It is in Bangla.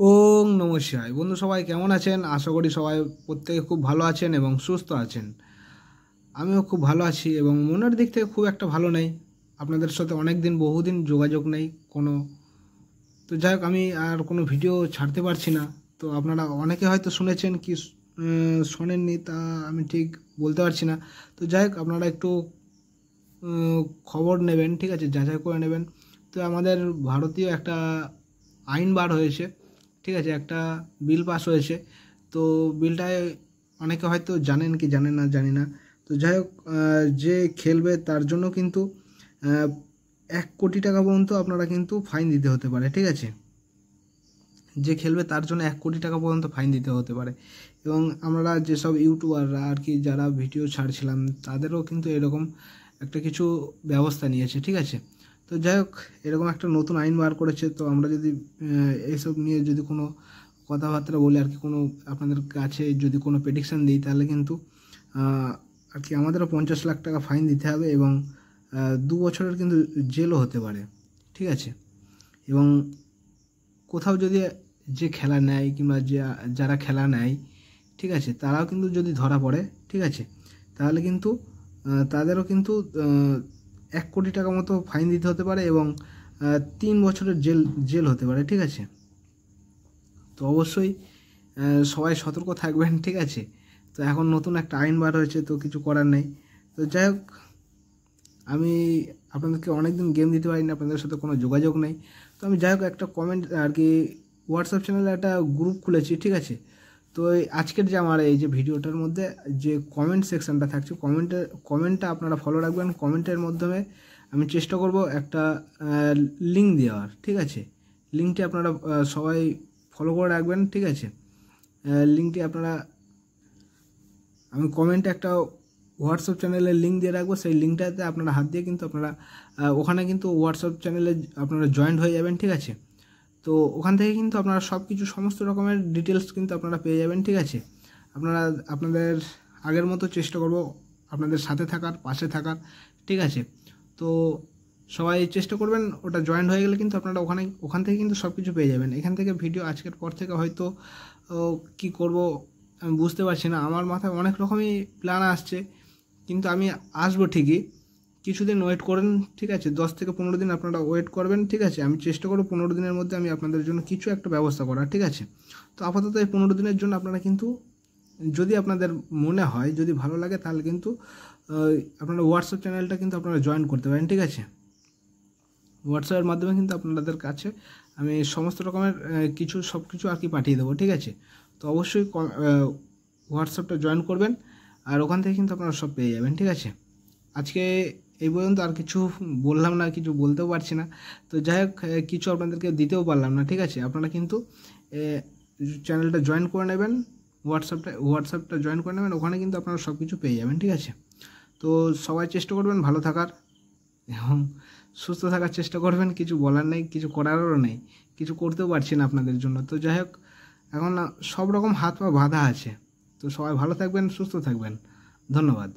ওং নমঃ শিবায়। বন্ধু সবাই কেমন আছেন? আশা করি সবাই প্রত্যেকে খুব ভালো আছেন এবং সুস্থ আছেন। আমিও খুব ভালো আছি এবং মনের দিক থেকে খুব একটা ভালো নেই। আপনাদের সাথে অনেক দিন বহুদিন যোগাযোগ নেই কোনো। তো যাই হোক, আমি আর কোনো ভিডিও ছাড়তে পারছি না। তো আপনারা অনেকে হয়তো শুনেছেন কি শোনেননি, তা আমি ঠিক বলতে পারছি না। তো যাই হোক, আপনারা একটু খবর নেবেন, ঠিক আছে, যাচাই করে নেবেন। তো আমাদের ভারতীয় একটা আইন বার হয়েছে, ঠিক আছে, একটা বিল পাস হয়েছে। তো বিলটায় অনেকে হয়তো জানেন কি জানেন না জানি না। তো যাই হোক, যে খেলবে তার জন্য কিন্তু 1 কোটি টাকা পর্যন্ত আপনারা কিন্তু ফাইন দিতে হতে পারে, ঠিক আছে। যে খেলবে তার জন্য 1 কোটি টাকা পর্যন্ত ফাইন দিতে হতে পারে। এবং আমরা যেসব ইউটিউবাররা আর কি যারা ভিডিও ছাড়ছিলাম তাদেরও কিন্তু এরকম একটা কিছু ব্যবস্থা নিয়েছে, ঠিক আছে। তো যাই হোক, এরকম একটা নতুন আইন বার করেছে। তো আমরা যদি এইসব নিয়ে যদি কোনো কথাবার্তা বলি আর কি, কোনো আপনাদের কাছে যদি কোনো প্রেডিকশান দিই, তাহলে কিন্তু আর কি আমাদেরও 50 লাখ টাকা ফাইন দিতে হবে এবং 2 বছরের কিন্তু জেলও হতে পারে, ঠিক আছে। এবং কোথাও যদি যে খেলা নেয় কিংবা যারা খেলা নেয়, ঠিক আছে, তারাও কিন্তু যদি ধরা পড়ে, ঠিক আছে, তাহলে কিন্তু তাদেরও কিন্তু 1 কোটি টাকা মতো ফাইন দিতে হতে পারে এবং 3 বছরের জেল হতে পারে, ঠিক আছে। তো অবশ্যই সবাই সতর্ক থাকবেন, ঠিক আছে। তো এখন নতুন একটা আইন বার হয়েছে, তো কিছু করার নেই। তো যাই হোক, আমি আপনাদেরকে অনেকদিন গেম দিতে পারিনি, আপনাদের সাথে কোনো যোগাযোগ নেই। তো আমি যাই হোক একটা কমেন্ট আর কি হোয়াটসঅ্যাপ চ্যানেলে একটা গ্রুপ খুলেছি, ঠিক আছে। তো এই আজকের যে আমার এই যে ভিডিওটার মধ্যে যে কমেন্ট সেকশানটা থাকছে, কমেন্টটা আপনারা ফলো রাখবেন। কমেন্টের মাধ্যমে আমি চেষ্টা করব একটা লিঙ্ক দেওয়ার, ঠিক আছে। লিঙ্কটি আপনারা সবাই ফলো করে রাখবেন, ঠিক আছে। লিঙ্কটি আপনারা, আমি কমেন্টে একটা হোয়াটসঅ্যাপ চ্যানেলের লিঙ্ক দিয়ে রাখবো। সেই লিঙ্কটাতে আপনারা হাত দিয়ে কিন্তু আপনারা ওখানে কিন্তু হোয়াটসঅ্যাপ চ্যানেলে আপনারা জয়েন্ট হয়ে যাবেন, ঠিক আছে। তো ওখান থেকে কিন্তু আপনারা সব কিছু সমস্ত রকমের ডিটেলস কিন্তু আপনারা পেয়ে যাবেন, ঠিক আছে। আপনারা আপনাদের আগের মতো চেষ্টা করব আপনাদের সাথে থাকার, পাশে থাকার, ঠিক আছে। তো সবাই চেষ্টা করবেন, ওটা জয়েন্ট হয়ে গেলে কিন্তু আপনারা ওখান থেকে কিন্তু সব কিছু পেয়ে যাবেন। এখান থেকে ভিডিও আজকের পর থেকে হয়তো কি করব আমি বুঝতে পারছি না। আমার মাথায় অনেক রকমই প্ল্যান আসছে, কিন্তু আমি আসবো ঠিকই। কিছুদিন ওয়েট করেন, ঠিক আছে, 10 থেকে 15 দিন আপনারা ওয়েট করবেন, ঠিক আছে। আমি চেষ্টা করব 15 দিনের মধ্যে আমি আপনাদের জন্য কিছু একটা ব্যবস্থা করার, ঠিক আছে। তো আপাতত এই 15 দিনের জন্য আপনারা কিন্তু, যদি আপনাদের মনে হয়, যদি ভালো লাগে, তাহলে কিন্তু আপনারা হোয়াটসঅ্যাপ চ্যানেলটা কিন্তু আপনারা জয়েন করতে পারেন, ঠিক আছে। হোয়াটসঅ্যাপের মাধ্যমে কিন্তু আপনাদের কাছে আমি সমস্ত রকমের সব কিছু আর কি পাঠিয়ে দেবো, ঠিক আছে। তো অবশ্যই হোয়াটসঅ্যাপটা জয়েন করবেন, আর ওখান থেকে কিন্তু আপনারা সব পেয়ে যাবেন, ঠিক আছে। আজকে এই পর্যন্ত, আর কিছু বললাম না, কিছু বলতেও পারছি না। তো যাই হোক, কিছু আপনাদেরকে দিতেও পারলাম না, ঠিক আছে। আপনারা কিন্তু চ্যানেলটা জয়েন করে নেবেন, হোয়াটসঅ্যাপটা জয়েন করে নেবেন, ওখানে কিন্তু আপনারা সব কিছু পেয়ে যাবেন, ঠিক আছে। তো সবাই চেষ্টা করবেন ভালো থাকার এবং সুস্থ থাকার চেষ্টা করবেন। কিছু বলার নেই, কিছু করারও নেই, কিছু করতেও পারছি না আপনাদের জন্য। তো যাই হোক, এখন সব রকম হাত পা বাঁধা আছে। তো সবাই ভালো থাকবেন, সুস্থ থাকবেন। ধন্যবাদ।